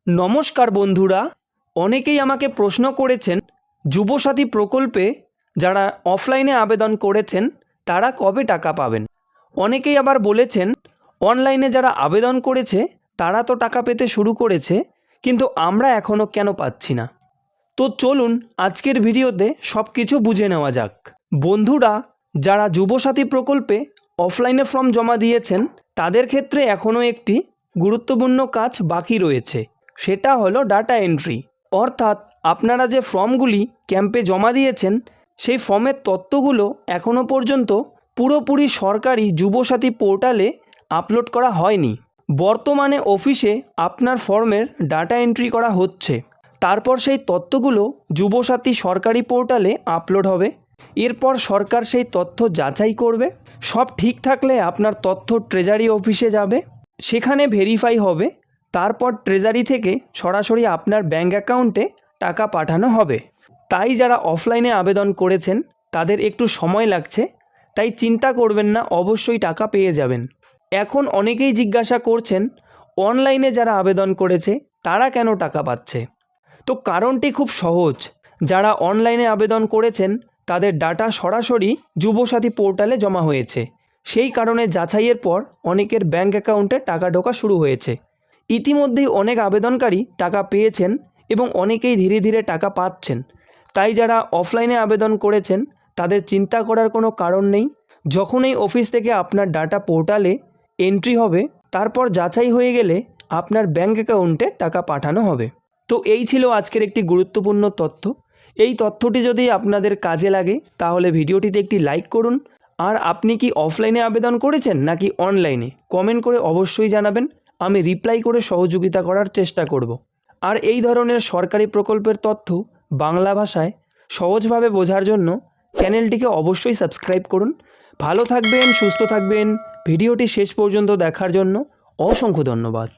নমস্কার বন্ধুরা, অনেকেই আমাকে প্রশ্ন করেছেন যুবসাথী প্রকল্পে যারা অফলাইনে আবেদন করেছেন তারা কবে টাকা পাবেন। অনেকেই আবার বলেছেন অনলাইনে যারা আবেদন করেছে তারা তো টাকা পেতে শুরু করেছে, কিন্তু আমরা এখনও কেন পাচ্ছি না। তো চলুন আজকের ভিডিওতে সব কিছু বুঝে নেওয়া যাক। বন্ধুরা, যারা যুবসাথী প্রকল্পে অফলাইনে ফর্ম জমা দিয়েছেন তাদের ক্ষেত্রে এখনও একটি গুরুত্বপূর্ণ কাজ বাকি রয়েছে, সেটা হলো ডাটা এন্ট্রি। অর্থাৎ আপনারা যে ফর্মগুলি ক্যাম্পে জমা দিয়েছেন সেই ফর্মের তথ্যগুলো এখনও পর্যন্ত পুরোপুরি সরকারি যুবসাথী পোর্টালে আপলোড করা হয়নি। বর্তমানে অফিসে আপনার ফর্মের ডাটা এন্ট্রি করা হচ্ছে, তারপর সেই তথ্যগুলো যুবসাথী সরকারি পোর্টালে আপলোড হবে। এরপর সরকার সেই তথ্য যাচাই করবে, সব ঠিক থাকলে আপনার তথ্য ট্রেজারি অফিসে যাবে, সেখানে ভেরিফাই হবে, তারপর ট্রেজারি থেকে সরাসরি আপনার ব্যাঙ্ক অ্যাকাউন্টে টাকা পাঠানো হবে। তাই যারা অফলাইনে আবেদন করেছেন তাদের একটু সময় লাগছে, তাই চিন্তা করবেন না, অবশ্যই টাকা পেয়ে যাবেন। এখন অনেকেই জিজ্ঞাসা করছেন অনলাইনে যারা আবেদন করেছে তারা কেন টাকা পাচ্ছে। তো কারণটি খুব সহজ, যারা অনলাইনে আবেদন করেছেন তাদের ডাটা সরাসরি যুবসাথী পোর্টালে জমা হয়েছে, সেই কারণে যাচাইয়ের পর অনেকের ব্যাঙ্ক অ্যাকাউন্টে টাকা ঢোকা শুরু হয়েছে। ইতিমধ্যেই অনেক আবেদনকারী টাকা পেয়েছেন এবং অনেকেই ধীরে ধীরে টাকা পাচ্ছেন। তাই যারা অফলাইনে আবেদন করেছেন তাদের চিন্তা করার কোনো কারণ নেই। যখনই অফিস থেকে আপনার ডাটা পোর্টালে এন্ট্রি হবে, তারপর যাচাই হয়ে গেলে আপনার ব্যাঙ্ক অ্যাকাউন্টে টাকা পাঠানো হবে। তো এই ছিল আজকের একটি গুরুত্বপূর্ণ তথ্য। এই তথ্যটি যদি আপনাদের কাজে লাগে তাহলে ভিডিওটিতে একটি লাইক করুন। আর আপনি কি অফলাইনে আবেদন করেছেন নাকি অনলাইনে, কমেন্ট করে অবশ্যই জানাবেন। আমি রিপ্লাই করে সহযোগিতা করার চেষ্টা করব। আর এই ধরনের সরকারি প্রকল্পের তথ্য বাংলা ভাষায় সহজভাবে বোঝার জন্য চ্যানেলটিকে অবশ্যই সাবস্ক্রাইব করুন। ভালো থাকবেন, সুস্থ থাকবেন। ভিডিওটি শেষ পর্যন্ত দেখার জন্য অসংখ্য ধন্যবাদ।